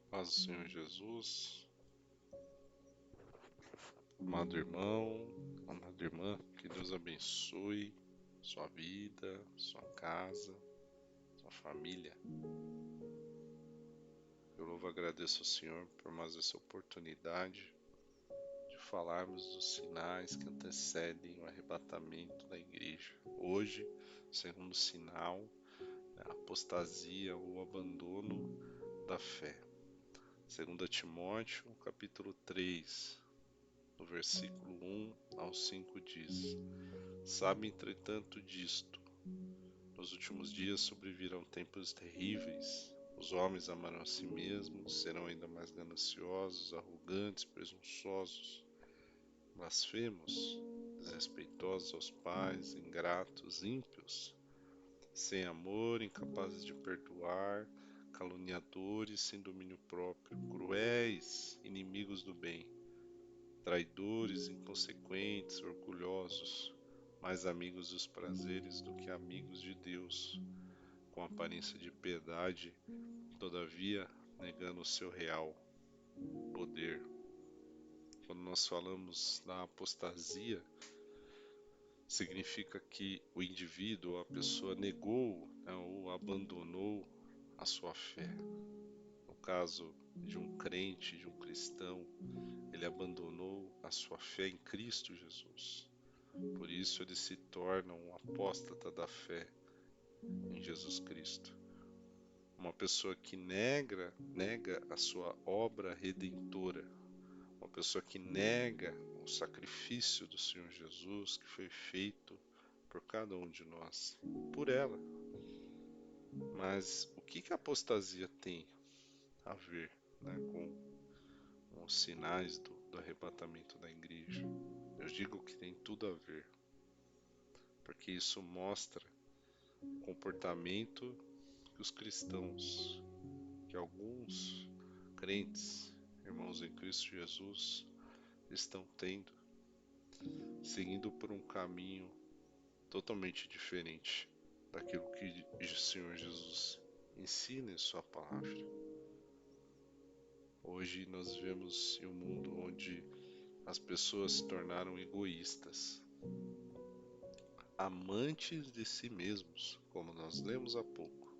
Paz do Senhor Jesus, amado irmão, amada irmã, que Deus abençoe sua vida, sua casa, sua família. Eu louvo e agradeço ao Senhor por mais essa oportunidade de falarmos dos sinais que antecedem o arrebatamento da igreja. Hoje, o segundo sinal é a apostasia ou o abandono da fé. 2 Timóteo, capítulo 3, no versículo 1 ao 5 diz: Sabe, entretanto, disto: nos últimos dias sobrevirão tempos terríveis. Os homens amarão a si mesmos, serão ainda mais gananciosos, arrogantes, presunçosos, blasfemos, desrespeitosos aos pais, ingratos, ímpios, sem amor, incapazes de perdoar, caluniadores, sem domínio próprio, cruéis, inimigos do bem, traidores, inconsequentes, orgulhosos, mais amigos dos prazeres do que amigos de Deus, com aparência de piedade, todavia negando o seu real poder. Quando nós falamos da apostasia, significa que o indivíduo, a pessoa negou, né, ou abandonou a sua fé. No caso de um crente, de um cristão, ele abandonou a sua fé em Cristo Jesus. Por isso ele se torna um apóstata da fé em Jesus Cristo. Uma pessoa que nega a sua obra redentora. Uma pessoa que nega o sacrifício do Senhor Jesus que foi feito por cada um de nós, por ela. Mas o que a apostasia tem a ver, né, com os sinais do arrebatamento da igreja? Eu digo que tem tudo a ver, porque isso mostra o comportamento que os cristãos, que alguns crentes, irmãos em Cristo Jesus, estão tendo, seguindo por um caminho totalmente diferente daquilo que o Senhor Jesus ensina em sua palavra. Hoje nós vivemos em um mundo onde as pessoas se tornaram egoístas, amantes de si mesmos, como nós lemos há pouco,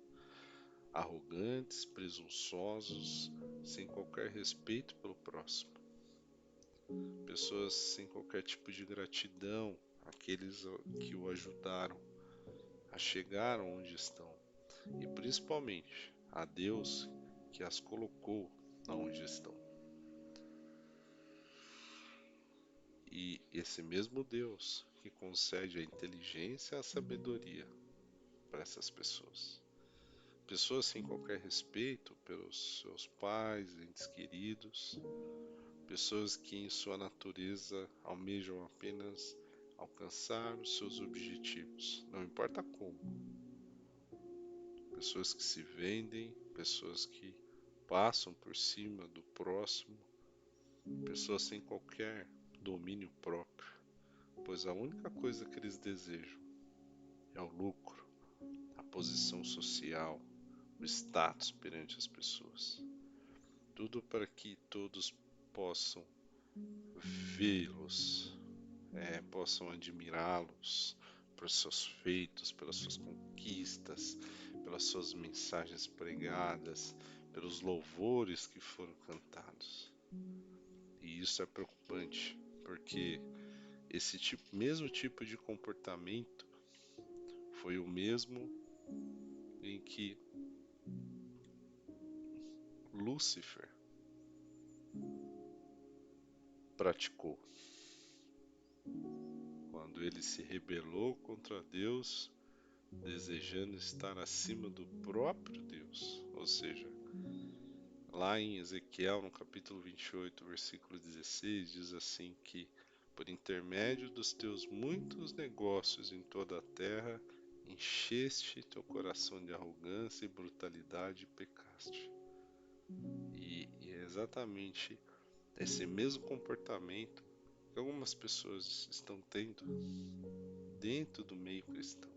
arrogantes, presunçosos, sem qualquer respeito pelo próximo, pessoas sem qualquer tipo de gratidão àqueles que o ajudaram a chegar onde estão, e principalmente a Deus que as colocou onde estão. E esse mesmo Deus que concede a inteligência e a sabedoria para essas pessoas. Pessoas sem qualquer respeito pelos seus pais, entes queridos, pessoas que em sua natureza almejam apenas alcançar os seus objetivos, não importa como. Pessoas que se vendem, pessoas que passam por cima do próximo, pessoas sem qualquer domínio próprio, pois a única coisa que eles desejam é o lucro, a posição social, o status perante as pessoas. Tudo para que todos possam vê-los, possam admirá-los por seus feitos, pelas suas conquistas, pelas suas mensagens pregadas, pelos louvores que foram cantados. E isso é preocupante, porque esse mesmo tipo de comportamento foi o mesmo em que Lúcifer praticou quando ele se rebelou contra Deus, desejando estar acima do próprio Deus. Ou seja, lá em Ezequiel, no capítulo 28, versículo 16, diz assim que por intermédio dos teus muitos negócios em toda a terra, encheste teu coração de arrogância e brutalidade e pecaste. E é exatamente esse mesmo comportamento que algumas pessoas estão tendo dentro do meio cristão.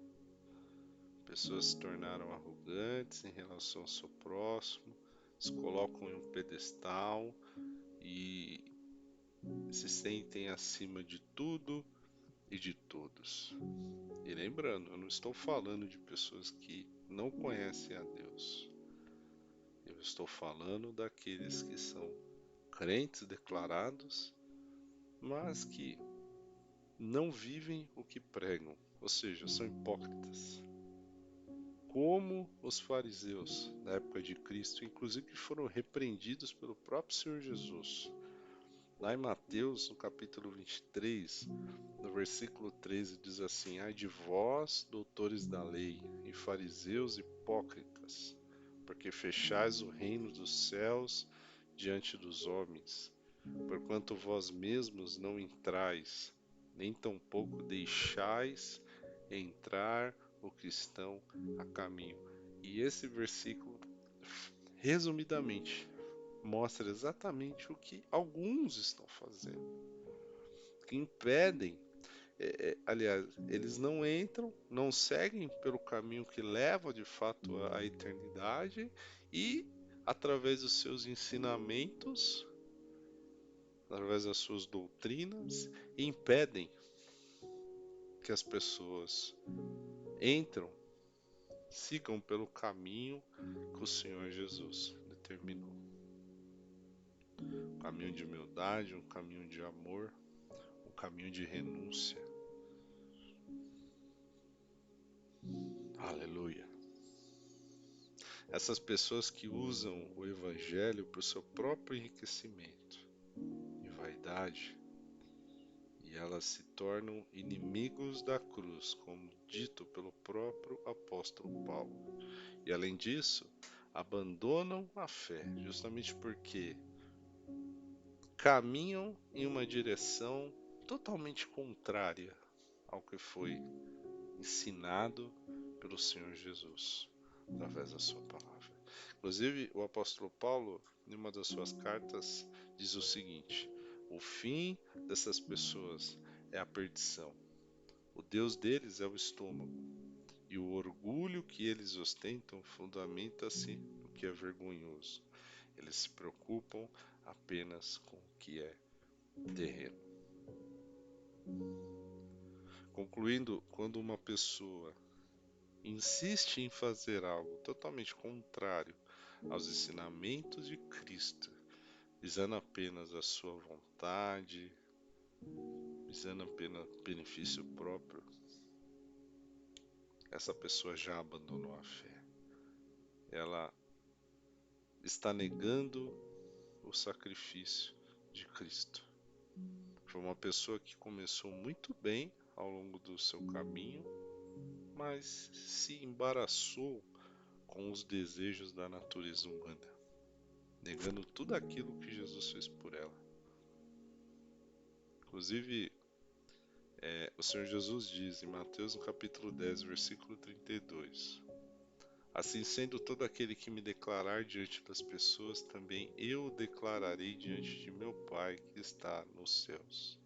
Pessoas se tornaram arrogantes em relação ao seu próximo, se colocam em um pedestal e se sentem acima de tudo e de todos. E lembrando, eu não estou falando de pessoas que não conhecem a Deus. Eu estou falando daqueles que são crentes declarados, mas que não vivem o que pregam, ou seja, são hipócritas. Como os fariseus da época de Cristo, inclusive que foram repreendidos pelo próprio Senhor Jesus. Lá em Mateus, no capítulo 23, no versículo 13, diz assim: Ai de vós, doutores da lei, e fariseus hipócritas, porque fechais o reino dos céus diante dos homens, porquanto vós mesmos não entrais, nem tampouco deixais entrar o que estão a caminho. E esse versículo, resumidamente, mostra exatamente o que alguns estão fazendo, que impedem, aliás, eles não entram, não seguem pelo caminho que leva de fato à eternidade e, através dos seus ensinamentos, através das suas doutrinas, impedem que as pessoas entram, sigam pelo caminho que o Senhor Jesus determinou. Um caminho de humildade, um caminho de amor, um caminho de renúncia. Aleluia. Essas pessoas que usam o Evangelho para o seu próprio enriquecimento e vaidade, e elas se tornam inimigos da cruz, como dito pelo próprio apóstolo Paulo. E além disso, abandonam a fé, justamente porque caminham em uma direção totalmente contrária ao que foi ensinado pelo Senhor Jesus, através da sua palavra. Inclusive, o apóstolo Paulo, em uma das suas cartas, diz o seguinte: o fim dessas pessoas é a perdição. O Deus deles é o estômago, e o orgulho que eles ostentam fundamenta-se no que é vergonhoso. Eles se preocupam apenas com o que é terreno. Concluindo, quando uma pessoa insiste em fazer algo totalmente contrário aos ensinamentos de Cristo, visando apenas a sua vontade, visando apenas benefício próprio, essa pessoa já abandonou a fé. Ela está negando o sacrifício de Cristo. Foi uma pessoa que começou muito bem ao longo do seu caminho, mas se embaraçou com os desejos da natureza humana, negando tudo aquilo que Jesus fez por ela. Inclusive, o Senhor Jesus diz em Mateus no capítulo 10, versículo 32: Assim sendo, todo aquele que me declarar diante das pessoas, também eu o declararei diante de meu Pai que está nos céus.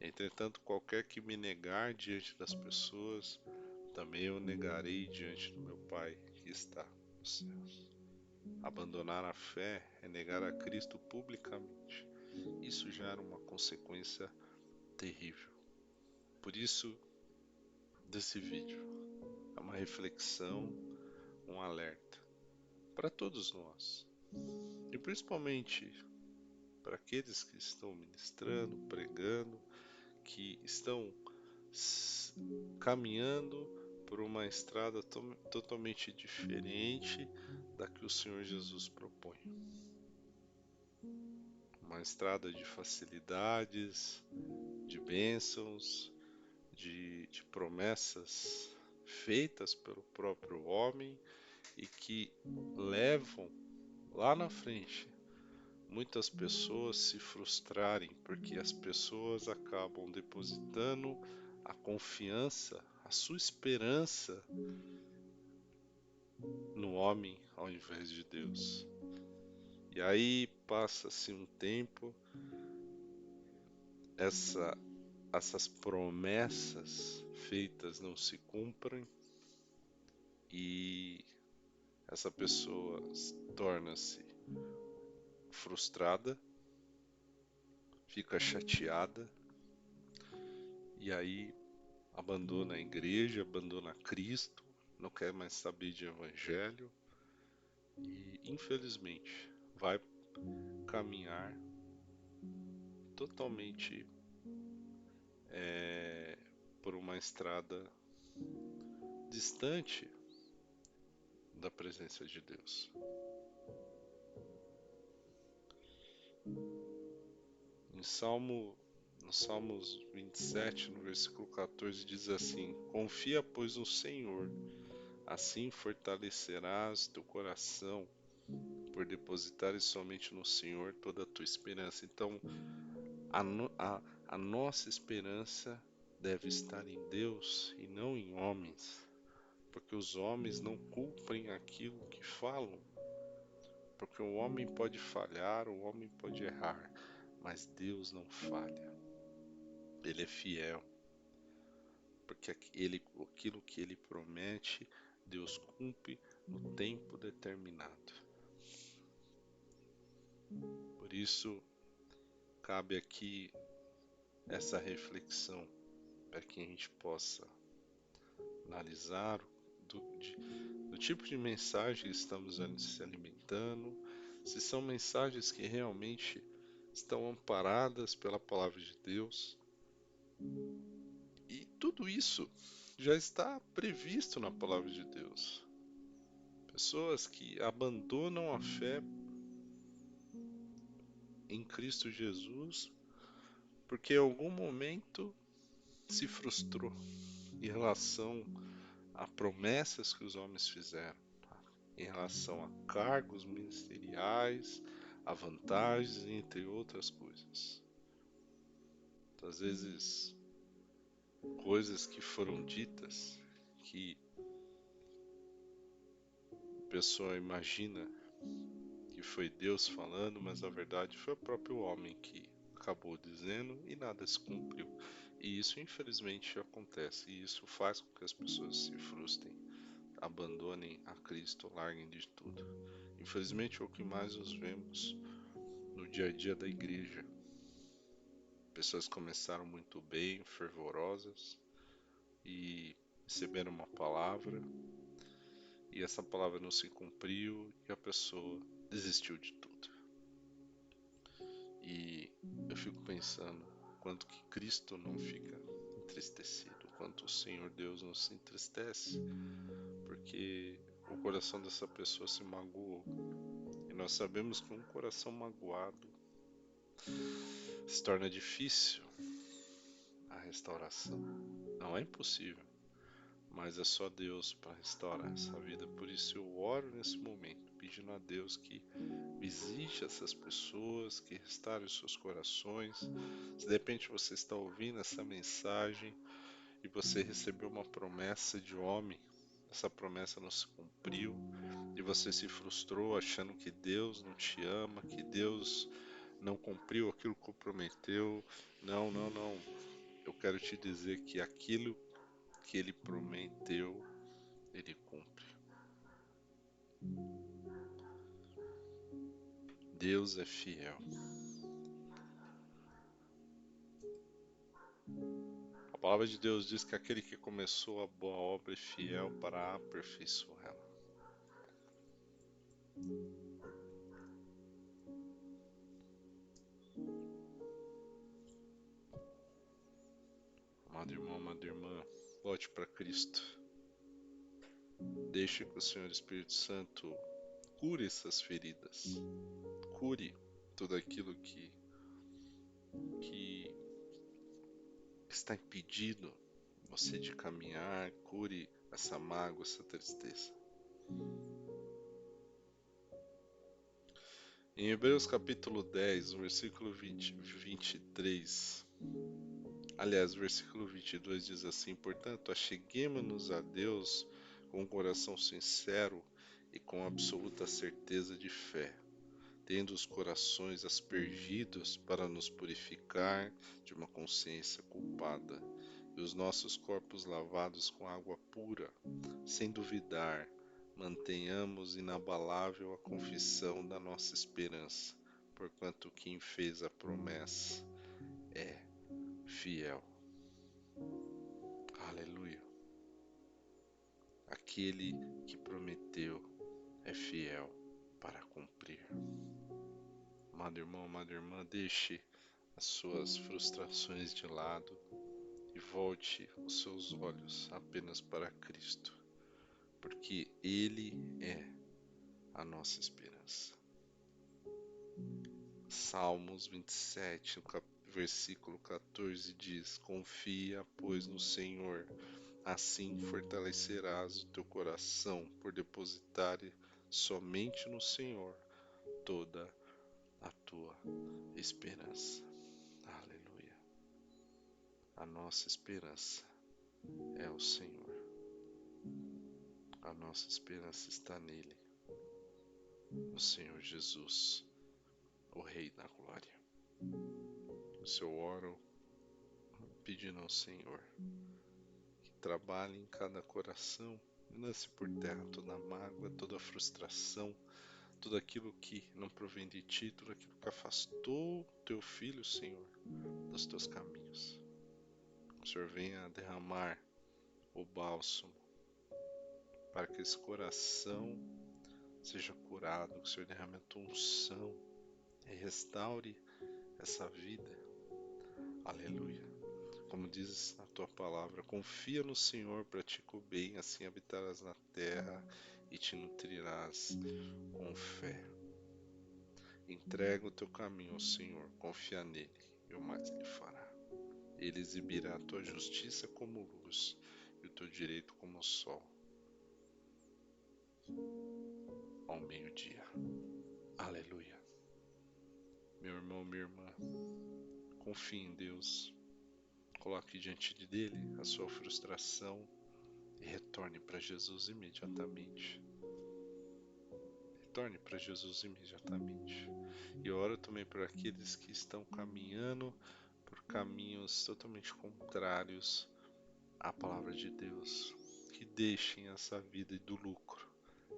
Entretanto, qualquer que me negar diante das pessoas, também eu negarei diante do meu Pai que está nos céus. Abandonar a fé é negar a Cristo publicamente. Isso já era uma consequência terrível. Por isso, desse vídeo, é uma reflexão, um alerta para todos nós, e principalmente para aqueles que estão ministrando, pregando, que estão caminhando por uma estrada totalmente diferente da que o Senhor Jesus propõe. Uma estrada de facilidades, de bênçãos, de promessas feitas pelo próprio homem e que levam lá na frente muitas pessoas se frustrarem, porque as pessoas acabam depositando a confiança, a sua esperança no homem ao invés de Deus. E aí passa-se um tempo, essas promessas feitas não se cumprem e essa pessoa torna-se frustrada, fica chateada e aí abandona a igreja, abandona Cristo, não quer mais saber de evangelho e infelizmente vai caminhar totalmente por uma estrada distante da presença de Deus. No Salmos 27, no versículo 14, diz assim: Confia, pois, no Senhor, assim fortalecerás teu coração, por depositares somente no Senhor toda a tua esperança. Então, a, no, a nossa esperança deve estar em Deus e não em homens, porque os homens não cumprem aquilo que falam. Porque o homem pode falhar, o homem pode errar, mas Deus não falha. Ele é fiel, porque aquilo que ele promete, Deus cumpre no tempo determinado. Por isso, cabe aqui essa reflexão para que a gente possa analisar do tipo de mensagem que estamos se alimentando, se são mensagens que realmente estão amparadas pela palavra de Deus. E tudo isso já está previsto na palavra de Deus. Pessoas que abandonam a fé em Cristo Jesus porque em algum momento se frustrou em relação a promessas que os homens fizeram, em relação a cargos ministeriais, a vantagens, entre outras coisas. Às vezes, coisas que foram ditas que a pessoa imagina que foi Deus falando, mas na verdade foi o próprio homem que acabou dizendo e nada se cumpriu. E isso infelizmente acontece, e isso faz com que as pessoas se frustrem, abandonem a Cristo, larguem de tudo. Infelizmente é o que mais nós vemos no dia a dia da igreja. Pessoas começaram muito bem, fervorosas, e receberam uma palavra, e essa palavra não se cumpriu, e a pessoa desistiu de tudo. E eu fico pensando quanto que Cristo não fica entristecido, quanto o Senhor Deus não se entristece, porque o coração dessa pessoa se magoou. E nós sabemos que um coração magoado se torna difícil a restauração. Não é impossível, mas é só Deus para restaurar essa vida. Por isso eu oro nesse momento, pedindo a Deus que visite essas pessoas, que restaure os seus corações. Se de repente você está ouvindo essa mensagem e você recebeu uma promessa de homem, essa promessa não se cumpriu e você se frustrou achando que Deus não te ama, que Deus não cumpriu aquilo que prometeu. Não, não, não. Eu quero te dizer que aquilo que Ele prometeu, Ele cumpre. Deus é fiel. A palavra de Deus diz que aquele que começou a boa obra é fiel para aperfeiçoá-la. Amado irmão, amada irmã, volte para Cristo. Deixe que o Senhor Espírito Santo cure essas feridas. Cure tudo aquilo que está impedindo você de caminhar. Cure essa mágoa, essa tristeza. Em Hebreus capítulo 10, versículo 23, aliás, versículo 22 diz assim: Portanto, acheguemo-nos a Deus com um coração sincero e com absoluta certeza de fé, tendo os corações aspergidos para nos purificar de uma consciência culpada, e os nossos corpos lavados com água pura, sem duvidar, mantenhamos inabalável a confissão da nossa esperança, porquanto quem fez a promessa é fiel. Aleluia. Aquele que prometeu é fiel para cumprir. Amado irmão, amada irmã, deixe as suas frustrações de lado e volte os seus olhos apenas para Cristo, porque Ele é a nossa esperança. Salmos 27, versículo 14 diz: Confia, pois, no Senhor, assim fortalecerás o teu coração por depositar somente no Senhor toda a tua esperança. Aleluia. A nossa esperança é o Senhor. A nossa esperança está nele, no Senhor Jesus, o Rei da Glória. Eu oro pedindo ao Senhor que trabalhe em cada coração e lance por terra toda mágoa, toda frustração, tudo aquilo que não provém de ti, tudo aquilo que afastou teu filho, Senhor, dos teus caminhos. Que o Senhor venha derramar o bálsamo para que esse coração seja curado, que o Senhor derrame a tua unção e restaure essa vida. Aleluia. Como diz a tua palavra, confia no Senhor, pratica o bem, assim habitarás na terra e te nutrirás com fé. Entrega o teu caminho ao Senhor, confia nele e o mais ele fará. Ele exibirá a tua justiça como luz e o teu direito como sol ao meio-dia. Aleluia. Meu irmão, minha irmã, confie em Deus, coloque diante dele a sua frustração e retorne para Jesus imediatamente. Retorne para Jesus imediatamente. E oro também por aqueles que estão caminhando por caminhos totalmente contrários à palavra de Deus, que deixem essa vida do lucro,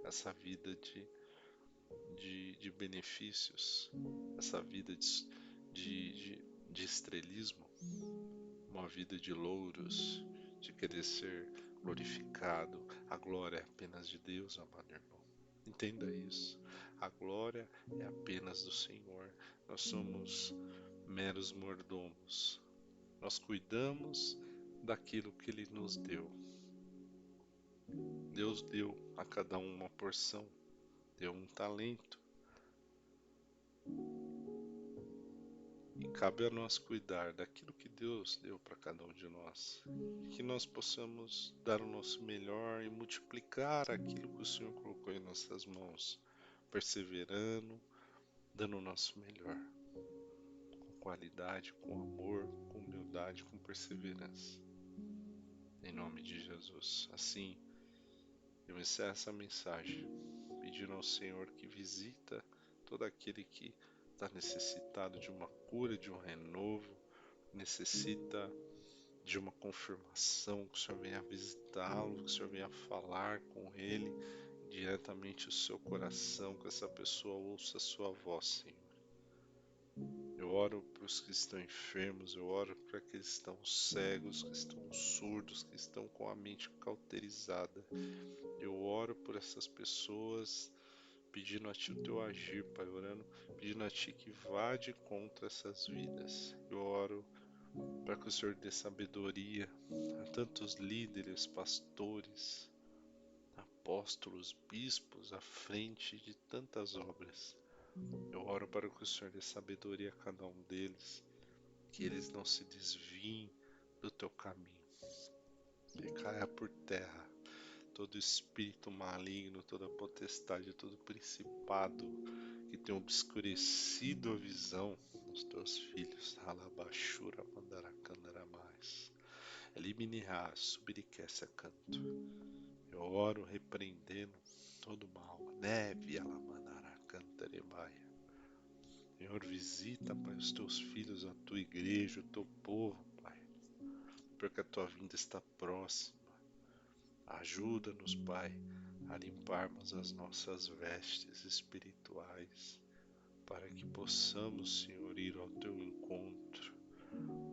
essa vida de benefícios, essa vida de estrelismo, uma vida de louros, de querer ser glorificado. A glória é apenas de Deus, amado irmão. Entenda isso. A glória é apenas do Senhor. Nós somos meros mordomos. Nós cuidamos daquilo que Ele nos deu. Deus deu a cada um uma porção, deu um talento. E cabe a nós cuidar daquilo que Deus deu para cada um de nós. Que nós possamos dar o nosso melhor e multiplicar aquilo que o Senhor colocou em nossas mãos, perseverando, dando o nosso melhor, com qualidade, com amor, com humildade, com perseverança. Em nome de Jesus. Assim, eu encerro essa mensagem, pedindo ao Senhor que visita todo aquele que está necessitado de uma cura, de um renovo, necessita de uma confirmação, que o Senhor venha visitá-lo, que o Senhor venha falar com ele diretamente o seu coração, que essa pessoa ouça a sua voz, Senhor. Eu oro para os que estão enfermos, eu oro para aqueles que estão cegos, que estão surdos, que estão com a mente cauterizada. Eu oro por essas pessoas, pedindo a Ti o Teu agir, Pai, orando, pedindo a Ti que vade contra essas vidas. Eu oro para que o Senhor dê sabedoria a tantos líderes, pastores, apóstolos, bispos à frente de tantas obras. Eu oro para que o Senhor dê sabedoria a cada um deles, que eles não se desviem do Teu caminho, que caia por terra todo espírito maligno, toda potestade, todo principado que tem obscurecido a visão dos teus filhos. Alabashura mandaracandara mais. Eliminirá, subiriquece a canto. Eu oro repreendendo todo mal. Neve alamanaracantarebaia. Senhor, visita, Pai, os teus filhos, a tua igreja, o teu povo, Pai, porque a tua vinda está próxima. Ajuda-nos, Pai, a limparmos as nossas vestes espirituais, para que possamos, Senhor, ir ao teu encontro,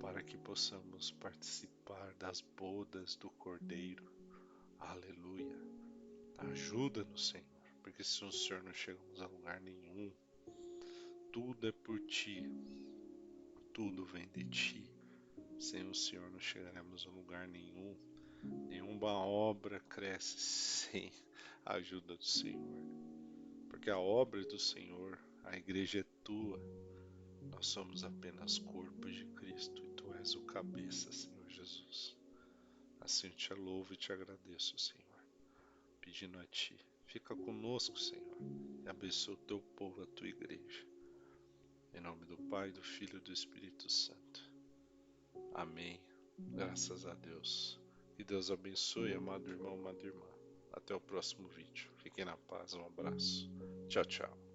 para que possamos participar das bodas do Cordeiro. Aleluia. Ajuda-nos, Senhor, porque se o Senhor não chegamos a lugar nenhum, tudo é por ti, tudo vem de ti. Sem o Senhor não chegaremos a lugar nenhum. Nenhuma obra cresce sem a ajuda do Senhor. Porque a obra é do Senhor, a igreja é tua. Nós somos apenas corpo de Cristo e tu és o cabeça, Senhor Jesus. Assim eu te louvo e te agradeço, Senhor, pedindo a ti. Fica conosco, Senhor, e abençoa o teu povo, a tua igreja. Em nome do Pai, do Filho e do Espírito Santo. Amém. Graças a Deus. Que Deus abençoe, amado irmão, amada irmã. Até o próximo vídeo. Fiquem na paz. Um abraço. Tchau, tchau.